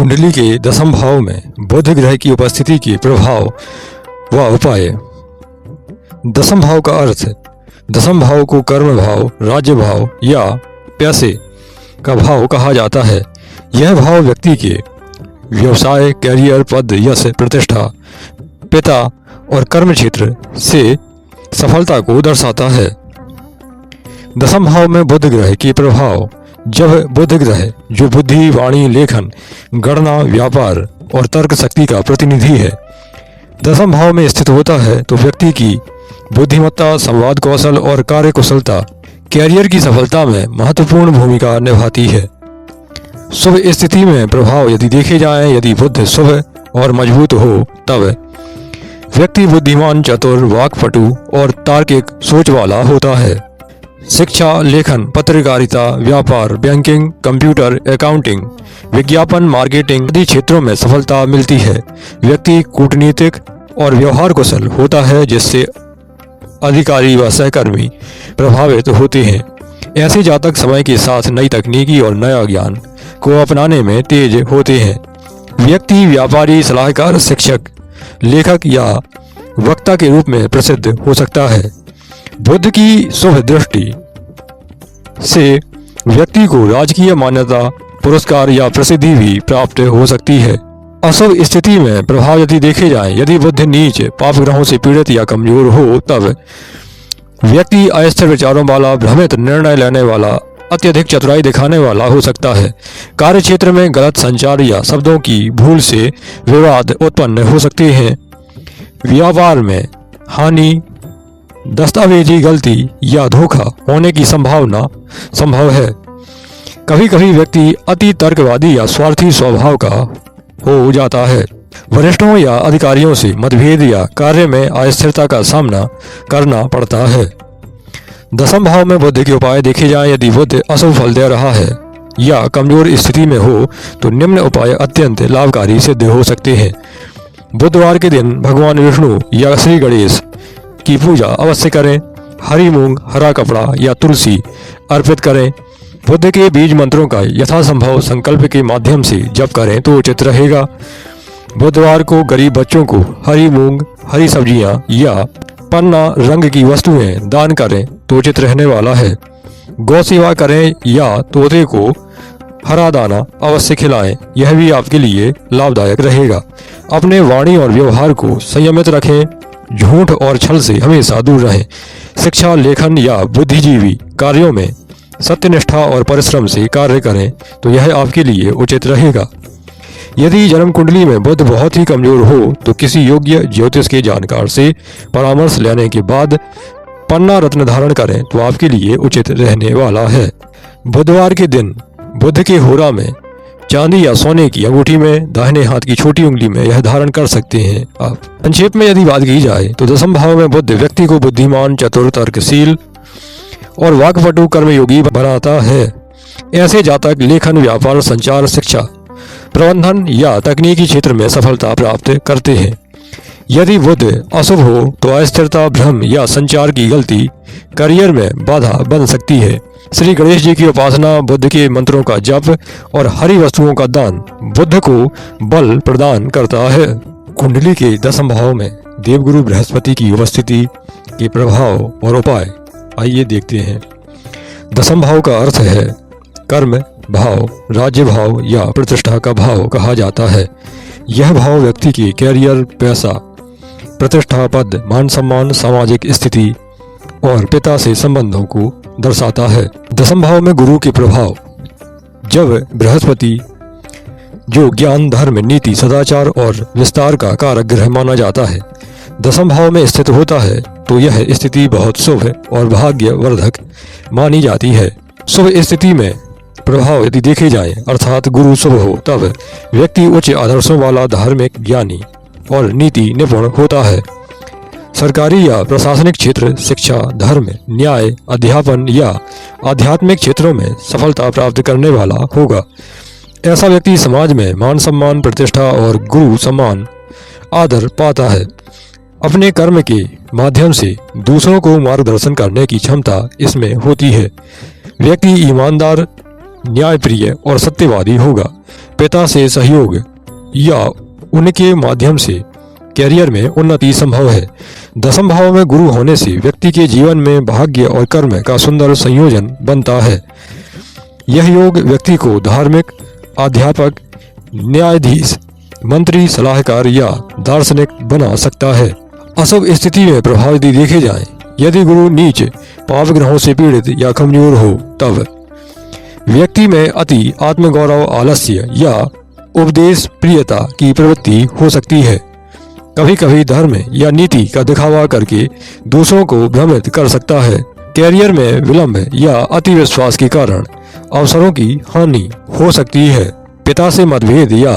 कुंडली के दसम भाव में बुध ग्रह की उपस्थिति के प्रभाव व उपाय। दसम भाव का अर्थ, दसम भाव को कर्म भाव, राज्य भाव या पैसे का भाव कहा जाता है। यह भाव व्यक्ति के व्यवसाय, कैरियर, पद, यश, प्रतिष्ठा, पिता और कर्म क्षेत्र से सफलता को दर्शाता है। दसम भाव में बुध ग्रह के प्रभाव। जब बुध ग्रह, जो बुद्धि, वाणी, लेखन, गणना, व्यापार और तर्क शक्ति का प्रतिनिधि है, दसम भाव में स्थित होता है तो व्यक्ति की बुद्धिमत्ता, संवाद कौशल और कार्य कुशलता कैरियर की सफलता में महत्वपूर्ण भूमिका निभाती है। शुभ स्थिति में प्रभाव यदि देखे जाएं, यदि बुध शुभ और मजबूत हो तब व्यक्ति बुद्धिमान, चतुर, वाक्पटु और तार्किक सोच वाला होता है। शिक्षा, लेखन, पत्रकारिता, व्यापार, बैंकिंग, कंप्यूटर, अकाउंटिंग, विज्ञापन, मार्केटिंग आदि क्षेत्रों में सफलता मिलती है। व्यक्ति कूटनीतिक और व्यवहार कुशल होता है, जिससे अधिकारी व सहकर्मी प्रभावित होते हैं। ऐसे जातक समय के साथ नई तकनीकी और नया ज्ञान को अपनाने में तेज होते हैं। व्यक्ति व्यापारी, सलाहकार, शिक्षक, लेखक या वक्ता के रूप में प्रसिद्ध हो सकता है। बुध की शुभ दृष्टि से व्यक्ति को राजकीय मान्यता, पुरस्कार या प्रसिद्धि भी प्राप्त हो सकती है। अशुभ स्थिति में प्रभाव यदि देखे जाएं, यदि बुध नीच, पाप ग्रहों से पीड़ित या कमजोर हो तब व्यक्ति अस्थिर विचारों वाला, भ्रमित निर्णय लेने वाला, अत्यधिक चतुराई दिखाने वाला हो सकता है। कार्य क्षेत्र में गलत संचार या शब्दों की भूल से विवाद उत्पन्न हो सकते हैं। व्यापार में हानि, दस्तावेजी गलती या धोखा होने की संभावना संभव है। कभी कभी व्यक्ति अति तर्कवादी या स्वार्थी स्वभाव का हो जाता है। वरिष्ठों या अधिकारियों से मतभेद या कार्य में अस्थिरता का सामना करना पड़ता है। दसम भाव में बुध के उपाय देखे जाएं, यदि बुध अशुभ फल दे रहा है या कमजोर स्थिति में हो तो निम्न उपाय अत्यंत लाभकारी सिद्ध हो सकते हैं। बुधवार के दिन भगवान विष्णु या श्री गणेश की पूजा अवश्य करें। हरी मूंग, हरा कपड़ा या तुलसी अर्पित करें। बुध के बीज मंत्रों का यथासंभव संकल्प के माध्यम से जप करें तो उचित रहेगा। बुधवार को गरीब बच्चों को हरी मूंग, हरी सब्जियां या पन्ना रंग की वस्तुएं दान करें तो उचित रहने वाला है। गौ सेवा करें या तोते को हरा दाना अवश्य खिलाएं, यह भी आपके लिए लाभदायक रहेगा। अपने वाणी और व्यवहार को संयमित रखें। झूठ और छल से हमेशा दूर रहें। शिक्षा, लेखन या बुद्धिजीवी कार्यों में सत्यनिष्ठा और परिश्रम से कार्य करें तो यह आपके लिए उचित रहेगा। यदि जन्म कुंडली में बुध बहुत ही कमजोर हो तो किसी योग्य ज्योतिष के जानकार से परामर्श लेने के बाद पन्ना रत्न धारण करें तो आपके लिए उचित रहने वाला है। बुधवार के दिन बुध के होरा में चांदी या सोने की अंगूठी में दाहिने हाथ की छोटी उंगली में यह धारण कर सकते हैं आप। संक्षेप में यदि बात की जाए तो दसम भाव में बुध व्यक्ति को बुद्धिमान, चतुर, तर्कशील और वाक्पटु कर्मयोगी बनाता है। ऐसे जातक लेखन, व्यापार, संचार, शिक्षा, प्रबंधन या तकनीकी क्षेत्र में सफलता प्राप्त करते हैं। यदि बुध अशुभ हो तो अस्थिरता, भ्रम या संचार की गलती करियर में बाधा बन सकती है। श्री गणेश जी की उपासना, बुध के मंत्रों का जप और हरी वस्तुओं का दान बुध को बल प्रदान करता है। कुंडली के दसम भाव में देवगुरु बृहस्पति की उपस्थिति के प्रभाव और उपाय आइए देखते हैं। दसम भाव का अर्थ है कर्म भाव, राज्य भाव या प्रतिष्ठा का भाव कहा जाता है। यह भाव व्यक्ति के कैरियर, पैसा, प्रतिष्ठा, पद, मान सम्मान, सामाजिक स्थिति और पिता से संबंधों को दर्शाता है। दसम भाव में गुरु के प्रभाव। जब बृहस्पति, जो ज्ञान, धर्म, नीति, सदाचार और विस्तार का कारक ग्रह माना जाता है, दसम भाव में स्थित होता है तो यह स्थिति बहुत शुभ और भाग्यवर्धक मानी जाती है। शुभ स्थिति में प्रभाव यदि देखे जाएं, अर्थात गुरु शुभ हो तब व्यक्ति उच्च आदर्शों वाला, धार्मिक, ज्ञानी और नीति निपुण होता है। सरकारी या प्रशासनिक क्षेत्र, शिक्षा, धर्म, न्याय, अध्यापन या आध्यात्मिक क्षेत्रों में सफलता प्राप्त करने वाला होगा। ऐसा व्यक्ति समाज में मान सम्मान, प्रतिष्ठा और गुरु सम्मान, आदर पाता है। अपने कर्म के माध्यम से दूसरों को मार्गदर्शन करने की क्षमता इसमें होती है। व्यक्ति ईमानदार, न्यायप्रिय और सत्यवादी होगा। पिता से सहयोग या उनके माध्यम से कैरियर में उन्नति संभव है। दसम भाव में गुरु होने से व्यक्ति के जीवन में भाग्य और कर्म का सुंदर संयोजन बनता है। यह योग व्यक्ति को धार्मिक, अध्यापक, न्यायाधीश, मंत्री, सलाहकार या दार्शनिक बना सकता है। अशुभ स्थिति में प्रभाव यदि देखे जाएं, यदि गुरु नीच, पाप ग्रहों से पीड़ित या कमजोर हो तब व्यक्ति में अति आत्मगौरव, आलस्य या उपदेश प्रियता की प्रवृत्ति हो सकती है। कभी कभी धर्म या नीति का दिखावा करके दूसरों को भ्रमित कर सकता है। कैरियर में विलंब या अति विश्वास के कारण अवसरों की हानि हो सकती है। पिता से मतभेद या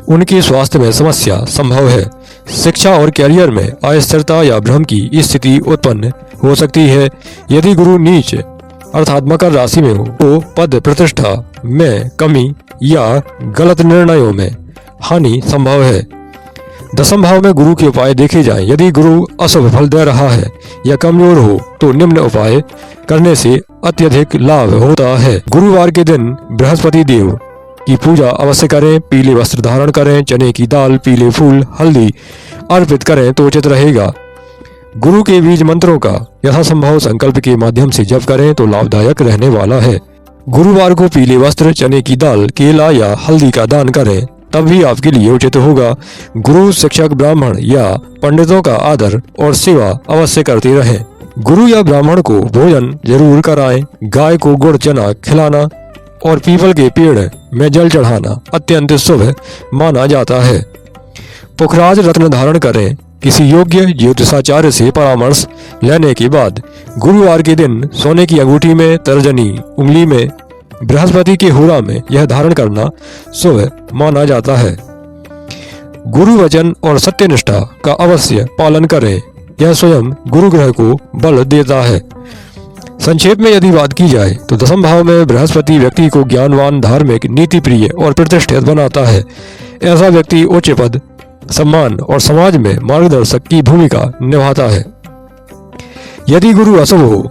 उनके स्वास्थ्य में समस्या संभव है। शिक्षा और कैरियर में अस्थिरता या भ्रम की स्थिति उत्पन्न हो सकती है। यदि गुरु नीच अर्थात मकर राशि में हो तो पद प्रतिष्ठा में कमी या गलत निर्णयों में हानि संभव है। दसम भाव में गुरु के उपाय देखे जाएं, यदि गुरु अशुभ फल दे रहा है या कमजोर हो तो निम्न उपाय करने से अत्यधिक लाभ होता है। गुरुवार के दिन बृहस्पति देव की पूजा अवश्य करें। पीले वस्त्र धारण करें। चने की दाल, पीले फूल, हल्दी अर्पित करें तो उचित रहेगा। गुरु के बीज मंत्रों का यथासंभव संकल्प के माध्यम से जप करें तो लाभदायक रहने वाला है। गुरुवार को पीले वस्त्र, चने की दाल, केला या हल्दी का दान करें तब भी आपके लिए उचित होगा। गुरु, शिक्षक, ब्राह्मण या पंडितों का आदर और सेवा अवश्य करते रहें। गुरु या ब्राह्मण को भोजन जरूर कराएं। गाय को गुड़ चना खिलाना और पीपल के पेड़ में जल चढ़ाना अत्यंत शुभ माना जाता है। पुखराज रत्न धारण करें। किसी योग्य ज्योतिषाचार्य से परामर्श लेने के बाद गुरुवार के दिन सोने की अंगूठी में, तर्जनी उंगली में, बृहस्पति के हुरा में यह धारण करना शुभ माना जाता है। गुरु वचन और सत्यनिष्ठा का अवश्य पालन करें। यह स्वयं गुरु ग्रह को बल देता है। संक्षेप में यदि बात की जाए तो दसम भाव में बृहस्पति व्यक्ति को ज्ञानवान, धार्मिक, नीति प्रिय और प्रतिष्ठित बनाता है। ऐसा व्यक्ति उच्च पद, सम्मान और समाज में मार्गदर्शक की भूमिका निभाता है। यदि गुरु अशुभ हो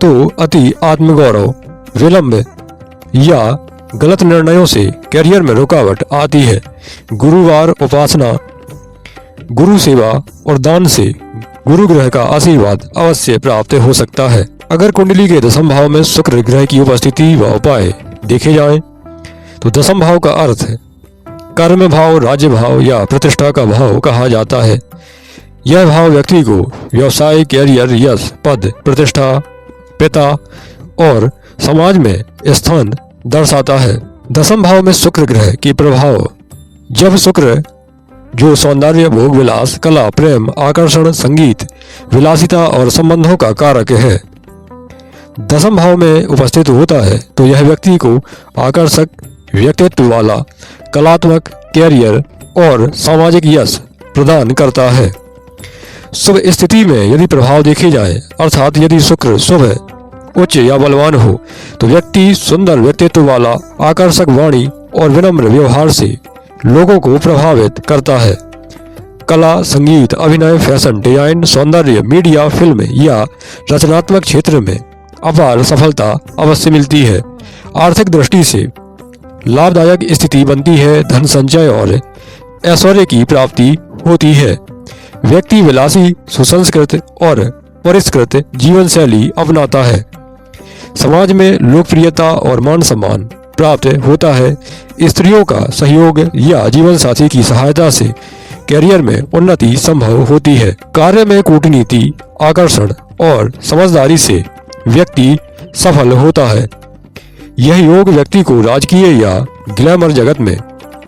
तो अति आत्मगौरव, विलंब या गलत निर्णयों से कैरियर में रुकावट आती है। गुरुवार उपासना, गुरु सेवा और दान से गुरु ग्रह का आशीर्वाद अवश्य प्राप्त हो सकता है। अगर कुंडली के दसम भाव में शुक्र ग्रह की उपस्थिति व उपाय देखे जाएं, तो दसम भाव का अर्थ कर्म भाव, राज्य भाव या प्रतिष्ठा का भाव कहा जाता है। यह भाव व्यक्ति को व्यवसाय, कैरियर, यश, पद, प्रतिष्ठा, पिता और समाज में स्थान दर्शाता है। दसम भाव में शुक्र ग्रह के प्रभाव, जब शुक्र जो सौंदर्य, भोग विलास, कला, प्रेम, आकर्षण, संगीत, विलासिता और संबंधों का कारक है, दसम भाव में उपस्थित होता है तो यह व्यक्ति को आकर्षक व्यक्तित्व वाला, कलात्मक, कैरियर और सामाजिक यश प्रदान करता है। शुभ स्थिति में यदि प्रभाव देखे जाए, अर्थात यदि शुक्र शुभ, उच्च या बलवान हो तो व्यक्ति सुंदर व्यक्तित्व वाला, आकर्षक वाणी और विनम्र व्यवहार से लोगों को प्रभावित करता है। कला, संगीत, अभिनय, फैशन, डिजाइन, सौंदर्य, मीडिया, फिल्म या रचनात्मक क्षेत्र में अपार सफलता अवश्य मिलती है। आर्थिक दृष्टि से लाभदायक स्थिति बनती है। धन संचय और ऐश्वर्य की प्राप्ति होती है। व्यक्ति विलासी, सुसंस्कृत और परिष्कृत जीवन शैली अपनाता है। समाज में लोकप्रियता और मान सम्मान प्राप्त होता है। स्त्रियों का सहयोग या जीवन साथी की सहायता से कैरियर में उन्नति संभव होती है। कार्य में कूटनीति, आकर्षण और समझदारी से व्यक्ति सफल होता है। यह योग व्यक्ति को राजकीय या ग्लैमर जगत में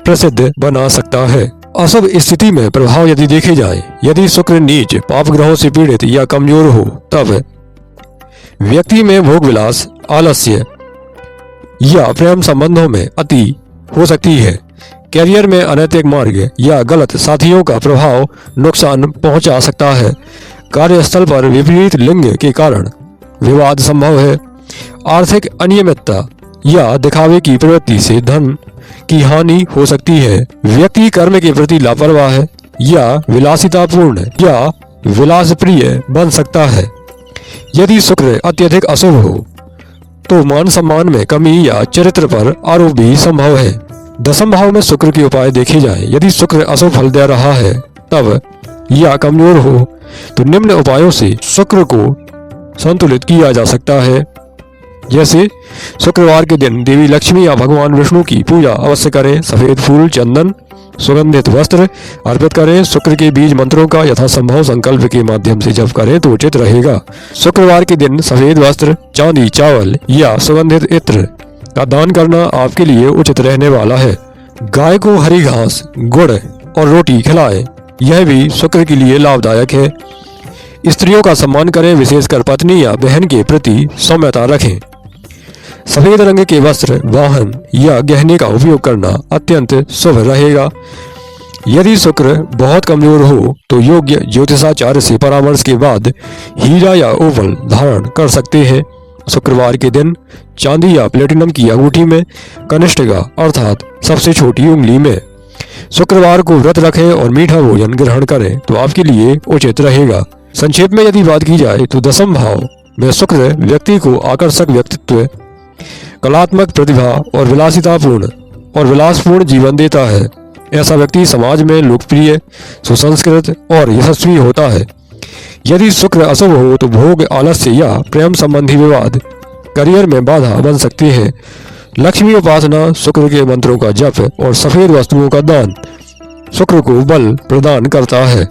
प्रसिद्ध बना सकता है। अशुभ स्थिति में प्रभाव यदि देखे जाए, यदि शुक्र नीच, पाप ग्रहों से पीड़ित या कमजोर हो तब व्यक्ति में भोग विलास, आलस्य या प्रेम संबंधों में अति हो सकती है। कैरियर में अनैतिक मार्ग या गलत साथियों का प्रभाव नुकसान पहुंचा सकता है। कार्यस्थल पर विपरीत लिंग के कारण विवाद संभव है। आर्थिक अनियमितता या दिखावे की प्रवृत्ति से धन की हानि हो सकती है। व्यक्ति कर्म के प्रति लापरवाह या विलासितापूर्ण या विलास प्रिय बन सकता है। यदि शुक्र अत्यधिक अशुभ हो तो मान सम्मान में कमी या चरित्र पर आरोप भी संभव है। दसम भाव में शुक्र के उपाय देखे जाए। यदि शुक्र अशुभ फल दे रहा है तब या कमजोर हो तो निम्न उपायों से शुक्र को संतुलित किया जा सकता है। जैसे शुक्रवार के दिन देवी लक्ष्मी या भगवान विष्णु की पूजा अवश्य करें। सफेद फूल, चंदन, सुगंधित वस्त्र अर्पित करें। शुक्र के बीज मंत्रों का यथासंभव संकल्प के माध्यम से जप करें तो उचित रहेगा। शुक्रवार के दिन सफेद वस्त्र, चांदी, चावल या सुगंधित इत्र का दान करना आपके लिए उचित रहने वाला है। गाय को हरी घास, गुड़ और रोटी खिलाएं, यह भी शुक्र के लिए लाभदायक है। स्त्रियों का सम्मान करें, विशेषकर पत्नी या बहन के प्रति सौम्यता रखें। सफेद रंग के वस्त्र, वाहन या गहने का उपयोग करना अत्यंत शुभ रहेगा। यदि शुक्र बहुत कमजोर हो तो योग्य ज्योतिषाचार्य से परामर्श के बाद हीरा या ओवल धारण कर सकते हैं। शुक्रवार के दिन चांदी या प्लेटिनम की अंगूठी में कनिष्ठिका अर्थात सबसे छोटी उंगली में शुक्रवार को व्रत रखें और मीठा भोजन ग्रहण करें तो आपके लिए उचित रहेगा। संक्षेप में यदि बात की जाए तो दसम भाव में शुक्र व्यक्ति को आकर्षक व्यक्तित्व, कलात्मक प्रतिभा और विलासपूर्ण जीवन देता है। ऐसा व्यक्ति समाज में लोकप्रिय, सुसंस्कृत और यशस्वी होता है। यदि शुक्र अशुभ हो तो भोग, आलस्य या प्रेम संबंधी विवाद करियर में बाधा बन सकती है। लक्ष्मी उपासना, शुक्र के मंत्रों का जप और सफेद वस्तुओं का दान शुक्र को बल प्रदान करता है।